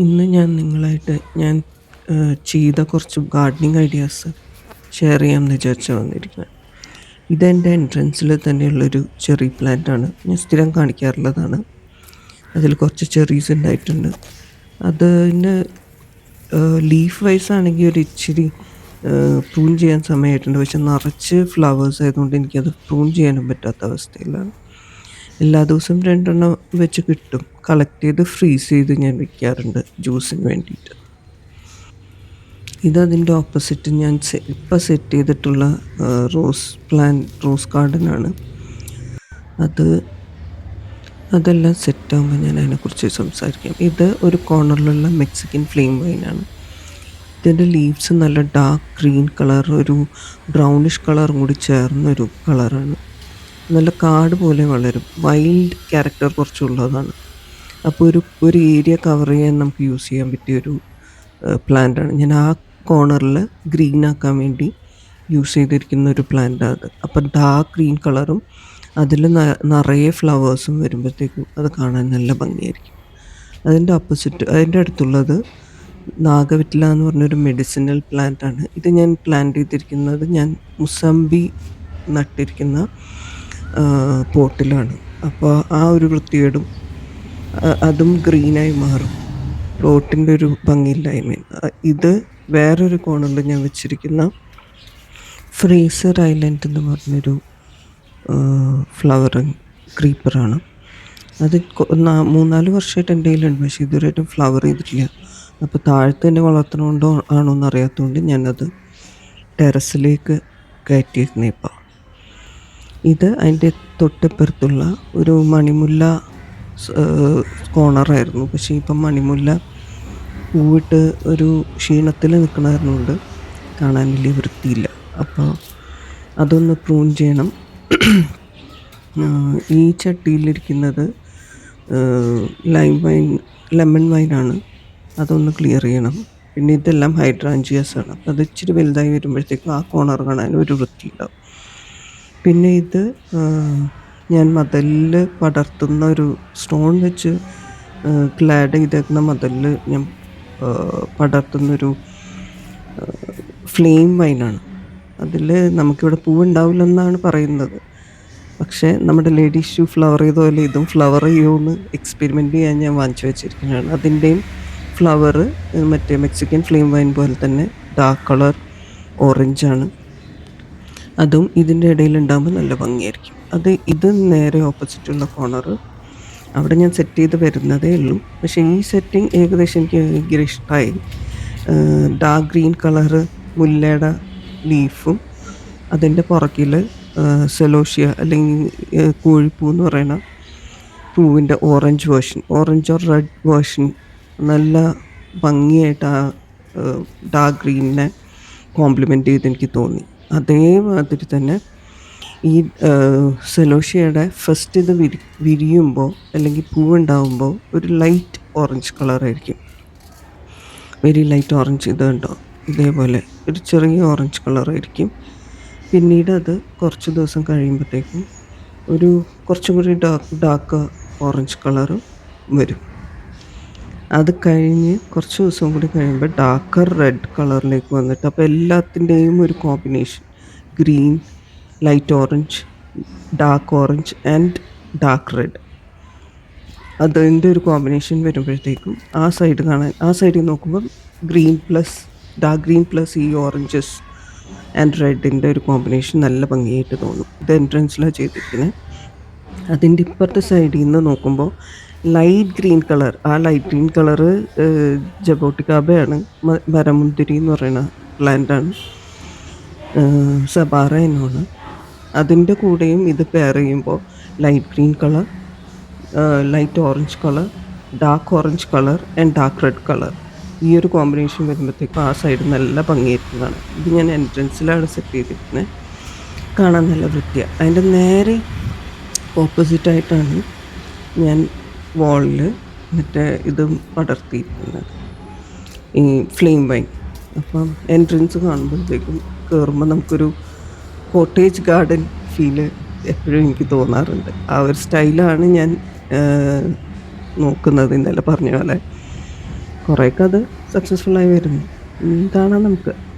ഇന്ന് ഞാൻ നിങ്ങളായിട്ട് ചെയ്ത കുറച്ച് ഗാർഡനിങ് ഐഡിയാസ് ഷെയർ ചെയ്യാമെന്ന് വിചാരിച്ചാണ് വന്നിരിക്കുന്നത്. ഇതെൻ്റെ എൻട്രൻസിൽ തന്നെയുള്ളൊരു ചെറി പ്ലാന്റാണ്. ഞാൻ സ്ഥിരം കാണിക്കാറുള്ളതാണ്. അതിൽ കുറച്ച് ചെറീസ് ഉണ്ടായിട്ടുണ്ട്. അതിന് ലീഫ് വൈസ് ആണെങ്കിൽ ഒരു ഇച്ചിരി പ്രൂൺ ചെയ്യാൻ സമയമായിട്ടുണ്ട്. പക്ഷെ നിറച്ച് ഫ്ലവേഴ്സ് ആയതുകൊണ്ട് എനിക്കത് പ്രൂൺ ചെയ്യാനും പറ്റാത്ത അവസ്ഥയിലാണ്. എല്ലാ ദിവസവും 2 എണ്ണം വെച്ച് കിട്ടും. കളക്ട് ചെയ്ത് ഫ്രീസ് ചെയ്ത് ഞാൻ വെക്കാറുണ്ട് ജ്യൂസിന് വേണ്ടിയിട്ട്. ഇതതിൻ്റെ ഓപ്പോസിറ്റ് ഞാൻ ഇപ്പം സെറ്റ് ചെയ്തിട്ടുള്ള റോസ് ഗാർഡനാണ്. അതെല്ലാം സെറ്റാകുമ്പോൾ ഞാൻ അതിനെക്കുറിച്ച് സംസാരിക്കാം. ഇത് ഒരു കോർണറിലുള്ള മെക്സിക്കൻ ഫ്ലെയിം വൈനാണ്. ഇതിൻ്റെ ലീവ്സ് നല്ല ഡാർക്ക് ഗ്രീൻ കളർ, ഒരു ബ്രൗണിഷ് കളറും കൂടി ചേർന്നൊരു കളറാണ്. നല്ല കാട് പോലെ വളരും. വൈൽഡ് ക്യാരക്ടർ കുറച്ചുള്ളതാണ്. അപ്പോൾ ഒരു ഏരിയ കവർ ചെയ്യാൻ നമുക്ക് യൂസ് ചെയ്യാൻ പറ്റിയൊരു പ്ലാന്റാണ്. ഞാൻ ആ കോർണറിൽ ഗ്രീൻ ആക്കാൻ വേണ്ടി യൂസ് ചെയ്തിരിക്കുന്ന ഒരു പ്ലാന്റാണ് അത്. അപ്പോൾ ഡാർക്ക് ഗ്രീൻ കളറും അതിൽ നിറയെ ഫ്ലവേഴ്സും വരുമ്പോഴത്തേക്കും അത് കാണാൻ നല്ല ഭംഗിയായിരിക്കും. അതിൻ്റെ അടുത്തുള്ളത് നാഗവെറ്റില എന്ന് പറഞ്ഞൊരു മെഡിസിനൽ പ്ലാന്റാണ്. ഇത് ഞാൻ പ്ലാന്റ് ചെയ്തിരിക്കുന്നത് ഞാൻ മുസംബി നട്ടിരിക്കുന്ന പോട്ടിലാണ്. അപ്പോൾ ആ ഒരു വൃത്തികേടും അതും ഗ്രീനായി മാറും. പ്ലോട്ടിൻ്റെ ഒരു ഭംഗിയില്ലായ്മയും. ഇത് വേറൊരു കോർണറിൽ ഞാൻ വെച്ചിരിക്കുന്ന ഫ്രേസർ ഐലൻഡ് എന്ന് പറഞ്ഞൊരു ഫ്ലവറിങ് ക്രീപ്പറാണ്. അത് 3-4 വർഷമായിട്ട് എൻ്റെ കയ്യിലുണ്ട്. പക്ഷേ ഇതുവരെയായിട്ടും ഫ്ലവർ ചെയ്തിട്ടില്ല. അപ്പോൾ താഴത്ത് തന്നെ വളർത്തണോണ്ടോ ആണോ എന്ന് അറിയാത്തതുകൊണ്ട് ഞാനത് ടെറസിലേക്ക് കയറ്റിയിരുന്നേ. ഇപ്പോൾ ഇത് അതിൻ്റെ തൊട്ടിപ്പുറത്തുള്ള ഒരു മണിമുല്ല കോർണറായിരുന്നു. പക്ഷേ ഇപ്പം മണിമുല്ല പൂവിട്ട് ഒരു ക്ഷീണത്തിൽ നിൽക്കണമായിരുന്നുകൊണ്ട് കാണാൻ വലിയ വൃത്തിയില്ല. അപ്പോൾ അതൊന്ന് പ്രൂൺ ചെയ്യണം. ഈ ചട്ടിയിലിരിക്കുന്നത് ലെമൺ വൈനാണ്. അതൊന്ന് ക്ലിയർ ചെയ്യണം. പിന്നെ ഇതെല്ലാം ഹൈഡ്രാഞ്ചിയസാണ്. അപ്പോൾ അത് ഇച്ചിരി വലുതായി വരുമ്പോഴത്തേക്കും ആ കോർണർ കാണാൻ ഒരു വൃത്തിയുണ്ടാവും. പിന്നെ ഇത് ഞാൻ മതിലിൽ പടർത്തുന്ന ഒരു സ്റ്റോൺ വെച്ച് ക്ലാഡ് ചെയ്തേക്കുന്ന മതിലിൽ ഞാൻ പടർത്തുന്നൊരു ഫ്ലെയിം വൈനാണ്. അതിൽ നമുക്കിവിടെ പൂവുണ്ടാവില്ലെന്നാണ് പറയുന്നത്. പക്ഷേ നമ്മുടെ ലേഡീസ് ഷൂ ഫ്ലവർ ചെയ്ത പോലെ ഇതും ഫ്ലവർ ചെയ്യുമെന്ന് എക്സ്പെരിമെൻ്റ് ചെയ്യാൻ ഞാൻ വാങ്ങിച്ചു വെച്ചിരിക്കുന്നതാണ്. അതിൻ്റെയും ഫ്ലവർ മറ്റേ മെക്സിക്കൻ ഫ്ലെയിം വൈൻ പോലെ തന്നെ ഡാർക്ക് കളർ ഓറഞ്ചാണ്. അതും ഇതിൻ്റെ ഇടയിൽ ഉണ്ടാകുമ്പോൾ നല്ല ഭംഗിയായിരിക്കും. ഇത് നേരെ ഓപ്പോസിറ്റുള്ള കോർണർ അവിടെ ഞാൻ സെറ്റ് ചെയ്ത് വരുന്നതേ ഉള്ളൂ. പക്ഷേ ഈ സെറ്റിംഗ് ഏകദേശം എനിക്ക് ഭയങ്കര ഇഷ്ടമായി. ഡാർക്ക് ഗ്രീൻ കളറ് മുല്ലയുടെ ലീഫും അതിൻ്റെ പുറകിൽ സെലോഷ്യ അല്ലെങ്കിൽ കോഴിപ്പൂ എന്ന് പറയുന്ന പൂവിൻ്റെ ഓറഞ്ച് ഓർ റെഡ് വേർഷൻ നല്ല ഭംഗിയായിട്ട് ആ ഡാർക്ക് ഗ്രീനിനെ കോംപ്ലിമെൻ്റ് ചെയ്ത് എനിക്ക് തോന്നി. അതേമാതിരി തന്നെ ഈ സെലോഷ്യയുടെ ഫസ്റ്റ് ഇത് വിരിയുമ്പോൾ അല്ലെങ്കിൽ പൂവുണ്ടാകുമ്പോൾ ഒരു ലൈറ്റ് ഓറഞ്ച് കളറായിരിക്കും. Very light orange. ഇത് കണ്ടോ, ഇതേപോലെ ഒരു ചെറിയ ഓറഞ്ച് കളറായിരിക്കും. പിന്നീട് അത് കുറച്ച് ദിവസം കഴിയുമ്പോഴത്തേക്കും ഒരു കുറച്ചും കൂടി ഡാർക്ക് ഓറഞ്ച് കളറ് വരും. അത് കഴിഞ്ഞ് കുറച്ച് ദിവസം കൂടി കഴിയുമ്പോൾ ഡാർക്കർ റെഡ് കളറിലേക്ക് വന്നിട്ട്, അപ്പോൾ എല്ലാത്തിൻ്റെയും ഒരു combination green, light orange, dark orange and dark red, അതിൻ്റെ ഒരു കോമ്പിനേഷൻ വരുമ്പോഴത്തേക്കും ആ സൈഡിൽ നോക്കുമ്പോൾ ഡാർക്ക് ഗ്രീൻ പ്ലസ് ഈ ഓറഞ്ചസ് ആൻഡ് റെഡിൻ്റെ ഒരു കോമ്പിനേഷൻ നല്ല ഭംഗിയായിട്ട് തോന്നും. ഇത് എൻട്രൻസിലാണ് ചെയ്തിരിക്കുന്നത്. അതിൻ്റെ ഇപ്പുറത്തെ സൈഡിൽ നിന്ന് നോക്കുമ്പോൾ ലൈറ്റ് ഗ്രീൻ കളറ് ജബോട്ടിക്കാബയാണ്. മരമുന്തിരി എന്ന് പറയുന്ന പ്ലാന്റാണ്. സബാറ എന്നാണ്. അതിൻ്റെ കൂടെയും ഇത് പെയർ ചെയ്യുമ്പോൾ light green colour, light orange colour, dark orange colour and dark red colour, ഈ ഒരു കോമ്പിനേഷൻ വരുമ്പോഴത്തേക്കും ആ സൈഡ് നല്ല ഭംഗിയായിരിക്കുന്നതാണ്. ഇത് ഞാൻ എൻട്രൻസിലാണ് സെറ്റ് ചെയ്തിരിക്കുന്നത്. കാണാൻ നല്ല വൃത്തിയാണ്. അതിൻ്റെ നേരെ ഓപ്പോസിറ്റായിട്ടാണ് ഞാൻ വാളിൽ ഇതും പടർത്തിയിരിക്കുന്നത്, ഈ ഫ്ലെയിം വൈൻ. അപ്പം എൻട്രൻസ് കാണുമ്പോഴത്തേക്കും കയറുമ്പോൾ നമുക്കൊരു കോട്ടേജ് ഗാർഡൻ ഫീല് എപ്പോഴും എനിക്ക് തോന്നാറുണ്ട്. ആ ഒരു സ്റ്റൈലാണ് ഞാൻ നോക്കുന്നത്. ഇന്നലെ പറഞ്ഞ പോലെ കുറേയൊക്കെ അത് സക്സസ്ഫുള്ളായി വരുന്നു. കാണാം നമുക്ക്.